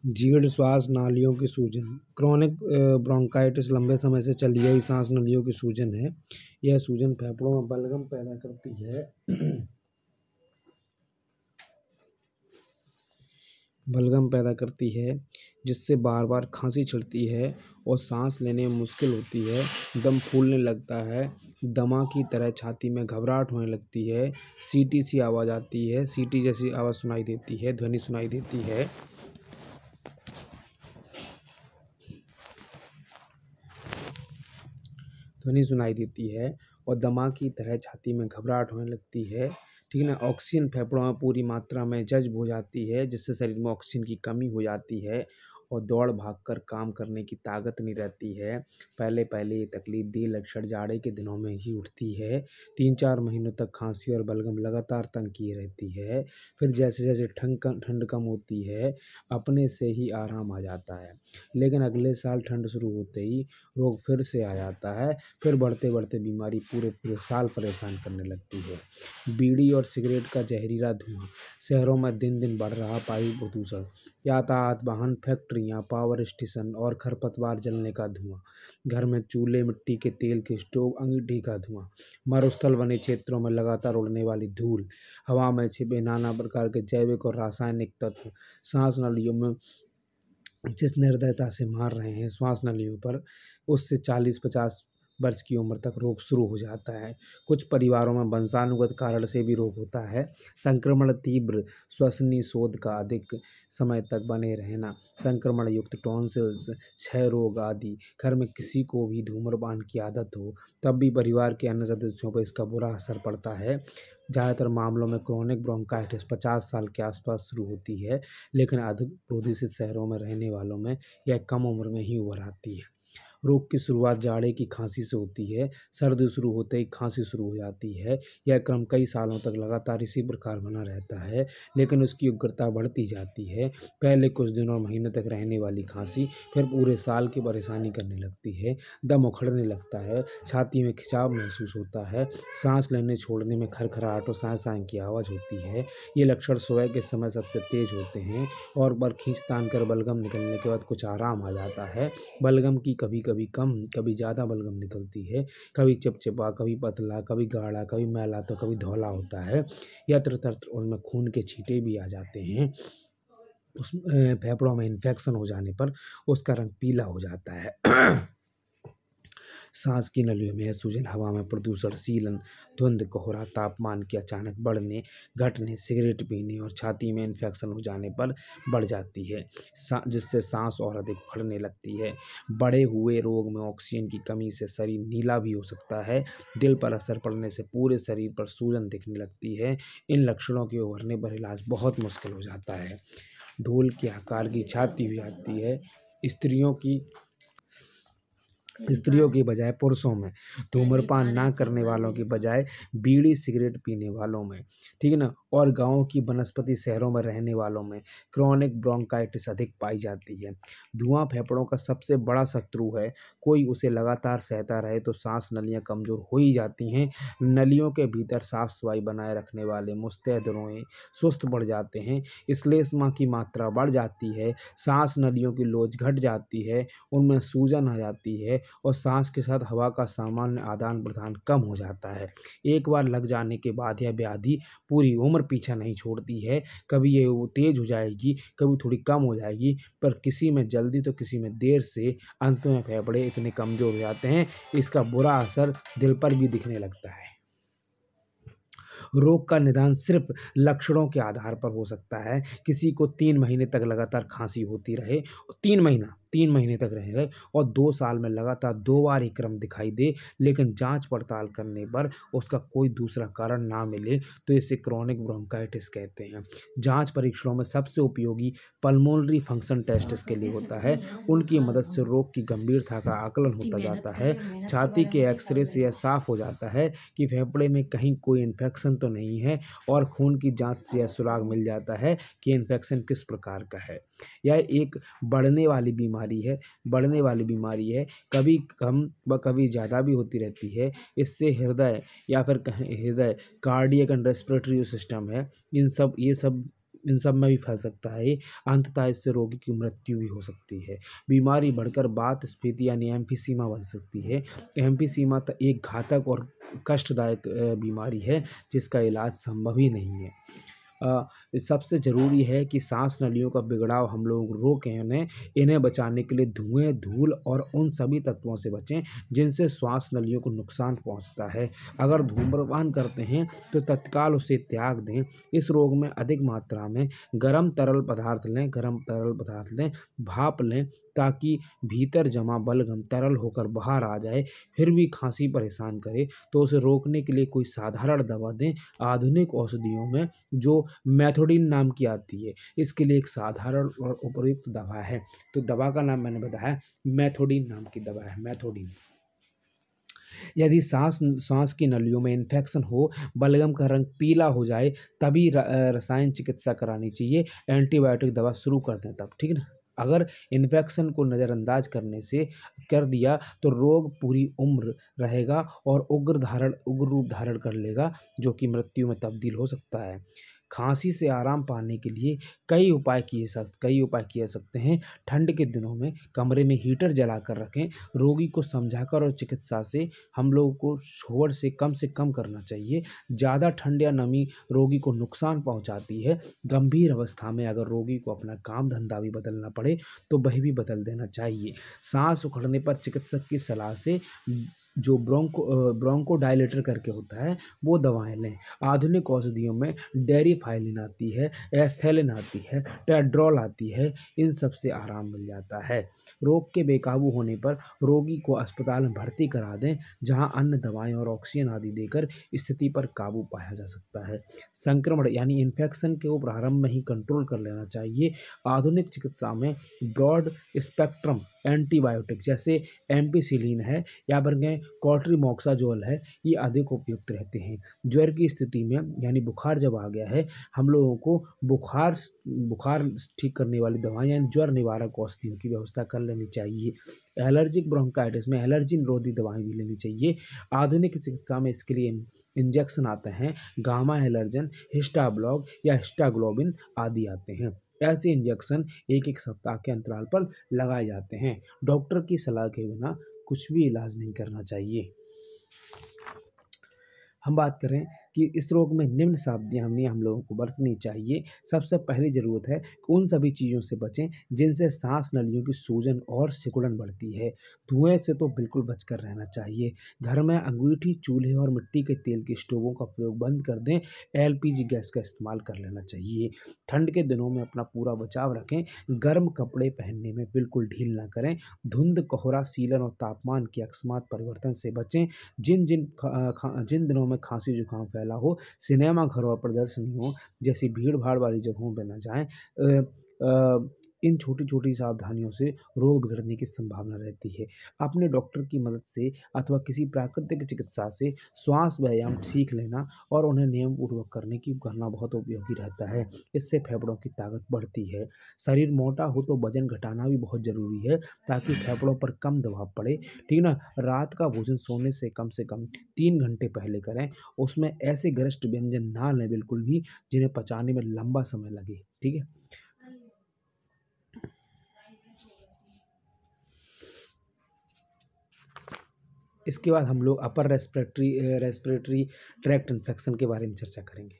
जीर्ण श्वास नालियों की सूजन। क्रोनिक ब्रोंकाइटिस लंबे समय से चली आई सांस नलियों की सूजन है। यह सूजन फेफड़ों में बलगम पैदा करती है बलगम पैदा करती है, जिससे बार बार खांसी चढ़ती है और सांस लेने में मुश्किल होती है। दम फूलने लगता है, दमा की तरह छाती में घबराहट होने लगती है, सीटी सी आवाज़ आती है, सीटी जैसी आवाज़ सुनाई देती है, ध्वनि सुनाई देती है। और दमा की तरह छाती में घबराहट होने लगती है। ठीक है ना। ऑक्सीजन फेफड़ों में पूरी मात्रा में जज्ब हो जाती है, जिससे शरीर में ऑक्सीजन की कमी हो जाती है और दौड़ भाग कर काम करने की ताकत नहीं रहती है। पहले पहले ये तकलीफ देह लक्षण जाड़े के दिनों में ही उठती है। 3-4 महीनों तक खांसी और बलगम लगातार तंग किए रहती है। फिर जैसे जैसे ठंड कम होती है, अपने से ही आराम आ जाता है। लेकिन अगले साल ठंड शुरू होते ही रोग फिर से आ जाता है। फिर बढ़ते बढ़ते बीमारी पूरे पूरे साल परेशान करने लगती है। बीड़ी और सिगरेट का जहरीला धुआं। शहरों में दिन दिन बढ़ रहा वायु प्रदूषण। यातायात, वाहन, फैक्ट्रियाँ, पावर स्टेशन और खरपतवार जलने का धुआं। घर में चूल्हे, मिट्टी के तेल के स्टोव, अंगीठी का धुआं। मरुस्थल बने क्षेत्रों में लगातार उड़ने वाली धूल। हवा में छिपे नाना प्रकार के जैविक और रासायनिक तत्व सांस नलियों में जिस निर्दयता से मार रहे हैं श्वास नलियों पर, उससे 40-50 वर्ष की उम्र तक रोग शुरू हो जाता है। कुछ परिवारों में वंशानुगत कारण से भी रोग होता है। संक्रमण, तीव्र श्वसनीय शोथ का अधिक समय तक बने रहना, संक्रमण युक्त टॉन्सिल्स, क्षय रोग आदि। घर में किसी को भी धूम्रपान की आदत हो, तब भी परिवार के अन्य सदस्यों पर इसका बुरा असर पड़ता है। ज़्यादातर मामलों में क्रोनिक ब्रोंकाइटिस 50 साल के आसपास शुरू होती है, लेकिन अधिक प्रदूषित शहरों में रहने वालों में यह कम उम्र में ही उभर आती है। रोग की शुरुआत जाड़े की खांसी से होती है। सर्दी शुरू होते ही खांसी शुरू हो जाती है। यह क्रम कई सालों तक लगातार इसी प्रकार बना रहता है, लेकिन उसकी उग्रता बढ़ती जाती है। पहले कुछ दिन और महीनों तक रहने वाली खांसी फिर पूरे साल की परेशानी करने लगती है। दम उखड़ने लगता है, छाती में खिंचाव महसूस होता है, सांस लेने छोड़ने में खरखराहट और साँ साँ की आवाज़ होती है। ये लक्षण सुबह के समय सबसे तेज होते हैं और पर खींच तान कर बलगम निकलने के बाद कुछ आराम आ जाता है। बलगम की कभी कभी कम, कभी ज़्यादा बलगम निकलती है। कभी चिपचिपा, कभी पतला, कभी गाढ़ा, कभी मैला तो कभी धौला होता है। यत्र तत्र उनमें खून के छींटे भी आ जाते हैं। उस फेफड़ों में इन्फेक्शन हो जाने पर उसका रंग पीला हो जाता है। सांस की नलियों में सूजन, हवा में प्रदूषण, सीलन, धुंध, कोहरा, तापमान के अचानक बढ़ने घटने, सिगरेट पीने और छाती में इन्फेक्शन हो जाने पर बढ़ जाती है, जिससे सांस और अधिक फड़ने लगती है। बढ़े हुए रोग में ऑक्सीजन की कमी से शरीर नीला भी हो सकता है। दिल पर असर पड़ने से पूरे शरीर पर सूजन दिखने लगती है। इन लक्षणों के उभरने पर इलाज बहुत मुश्किल हो जाता है। ढोल के आकार की छाती हो जाती है। स्त्रियों की बजाय पुरुषों में, धूम्रपान ना करने वालों की बजाय बीड़ी सिगरेट पीने वालों में, ठीक है ना, और गांवों की बनस्पति शहरों में रहने वालों में क्रोनिक ब्रोंकाइटिस अधिक पाई जाती है। धुआं फेफड़ों का सबसे बड़ा शत्रु है। कोई उसे लगातार सहता रहे तो सांस नलियां कमजोर हो ही जाती हैं। नलियों के भीतर साफ सफाई बनाए रखने वाले मुस्तैद रोए सुस्त बढ़ जाते हैं। श्लेष्मा की मात्रा बढ़ जाती है। सांस नलियों की लोच घट जाती है, उनमें सूजन आ जाती है और सांस के साथ हवा का सामान्य आदान प्रदान कम हो जाता है। एक बार लग जाने के बाद यह व्याधि पूरी उम्र पीछा नहीं छोड़ती है। कभी ये वो तेज हो जाएगी, कभी थोड़ी कम हो जाएगी, पर किसी में जल्दी तो किसी में देर से अंत में फेफड़े इतने कमजोर हो जाते हैं, इसका बुरा असर दिल पर भी दिखने लगता है। रोग का निदान सिर्फ लक्षणों के आधार पर हो सकता है। किसी को 3 महीने तक लगातार खांसी होती रहे, 3 महीने तक रहे और 2 साल में लगातार 2 बार ही क्रम दिखाई दे, लेकिन जांच पड़ताल करने पर उसका कोई दूसरा कारण ना मिले, तो इसे क्रोनिक ब्रोंकाइटिस कहते हैं। जांच परीक्षणों में सबसे उपयोगी पल्मोनरी फंक्शन टेस्ट इसके लिए होता है। उनकी मदद से रोग की गंभीरता का आकलन होता जाता है। छाती के एक्सरे से यह साफ हो जाता है कि फेफड़े में कहीं कोई इन्फेक्शन तो नहीं है, और खून की जांच से यह सुराग मिल जाता है कि इन्फेक्शन किस प्रकार का है। यह एक बढ़ने वाली बीमारी है, कभी कम व कभी ज़्यादा भी होती रहती है। इससे हृदय कार्डियक एंड रेस्पिरेटरी सिस्टम है, ये सब इन सब में भी फैल सकता है। अंततः इससे रोगी की मृत्यु भी हो सकती है। बीमारी बढ़कर वातस्फीति यानी एम्फीसीमा बन सकती है। एम्फीसीमा एक घातक और कष्टदायक बीमारी है जिसका इलाज संभव ही नहीं है। सबसे ज़रूरी है कि सांस नलियों का बिगड़ाव हम लोग रोकें। इन्हें बचाने के लिए धुएं, धूल और उन सभी तत्वों से बचें जिनसे श्वास नलियों को नुकसान पहुंचता है। अगर धूम्रपान करते हैं तो तत्काल उसे त्याग दें। इस रोग में अधिक मात्रा में गर्म तरल पदार्थ लें, भाप लें ताकि भीतर जमा बलगम तरल होकर बाहर आ जाए। फिर भी खांसी परेशान करे तो उसे रोकने के लिए कोई साधारण दवा दें। आधुनिक औषधियों में जो मेथोडिन नाम की आती है, इसके लिए एक साधारण और उपयुक्त दवा है। तो दवा का नाम मैंने बताया, मेथोडिन नाम की दवा है, मेथोडिन। यदि सांस की नलियों में इन्फेक्शन हो, बलगम का रंग पीला हो जाए, तभी रसायन चिकित्सा करानी चाहिए। एंटीबायोटिक दवा शुरू कर दें तब, ठीक है ना। अगर इन्फेक्शन को नज़रअंदाज कर दिया तो रोग पूरी उम्र रहेगा और उग्र रूप धारण कर लेगा, जो कि मृत्यु में तब्दील हो सकता है। खांसी से आराम पाने के लिए कई उपाय किए सकते हैं। ठंड के दिनों में कमरे में हीटर जलाकर रखें। रोगी को समझाकर और चिकित्सा से हम लोगों को शोर से कम करना चाहिए। ज़्यादा ठंड या नमी रोगी को नुकसान पहुंचाती है। गंभीर अवस्था में अगर रोगी को अपना काम धंधा भी बदलना पड़े तो वह भी बदल देना चाहिए। सांस उखड़ने पर चिकित्सक की सलाह से जो ब्रोंकोडायलेटर करके होता है वो दवाएं लें। आधुनिक औषधियों में डेरिफाइलिन आती है, एस्थेलिन आती है, टेड्रोल आती है। इन सब से आराम मिल जाता है। रोग के बेकाबू होने पर रोगी को अस्पताल में भर्ती करा दें, जहां अन्य दवाएं और ऑक्सीजन आदि देकर स्थिति पर काबू पाया जा सकता है। संक्रमण यानी इन्फेक्शन को प्रारंभ में ही कंट्रोल कर लेना चाहिए। आधुनिक चिकित्सा में ब्रॉड स्पेक्ट्रम एंटीबायोटिक जैसे एम्पिसिलिन है या फिर कॉट्रिमॉक्साजोल है, ये अधिक उपयुक्त रहते हैं। ज्वर की स्थिति में यानी बुखार जब आ गया है, हम लोगों को बुखार ठीक करने वाली दवाएं यानी ज्वर निवारक औषधियों की व्यवस्था कर लेनी चाहिए। एलर्जिक ब्रोंकाइटिस में एलर्जी निरोधी दवाएं भी लेनी चाहिए। आधुनिक चिकित्सा में इसके लिए इंजेक्शन आते हैं, गामा एलर्जन, हिस्टाब्लॉक या हिस्टाग्लोबिन आदि आते हैं। ऐसे इंजेक्शन एक सप्ताह के अंतराल पर लगाए जाते हैं। डॉक्टर की सलाह के बिना कुछ भी इलाज नहीं करना चाहिए। हम बात करें कि इस रोग में निम्न सावधानियां हम लोगों को बरतनी चाहिए। सबसे पहली ज़रूरत है कि उन सभी चीज़ों से बचें जिनसे सांस नलियों की सूजन और सिकुड़न बढ़ती है। धुएं से तो बिल्कुल बचकर रहना चाहिए। घर में अंगीठी, चूल्हे और मिट्टी के तेल के स्टोवों का प्रयोग बंद कर दें। एलपीजी गैस का इस्तेमाल कर लेना चाहिए। ठंड के दिनों में अपना पूरा बचाव रखें। गर्म कपड़े पहनने में बिल्कुल ढील ना करें। धुंध, कोहरा, सीलन और तापमान के अकस्मात परिवर्तन से बचें। जिन दिनों में खांसी जुकाम फैला हो, सिनेमा घर और प्रदर्शनियों जैसी भीड़ भाड़ वाली जगहों पर न जाएं। इन छोटी छोटी सावधानियों से रोग बिगड़ने की संभावना रहती है। अपने डॉक्टर की मदद से अथवा किसी प्राकृतिक चिकित्सा से श्वास व्यायाम सीख लेना और उन्हें नियम पूर्वक करना बहुत उपयोगी रहता है। इससे फेफड़ों की ताकत बढ़ती है। शरीर मोटा हो तो वजन घटाना भी बहुत ज़रूरी है ताकि फेफड़ों पर कम दबाव पड़े, ठीक ना। रात का भोजन सोने से कम 3 घंटे पहले करें। उसमें ऐसे गरिष्ठ व्यंजन ना लें बिल्कुल भी जिन्हें पचाने में लंबा समय लगे, ठीक है। इसके बाद हम लोग अपर रेस्पिरेटरी ट्रैक्ट इन्फेक्शन के बारे में चर्चा करेंगे।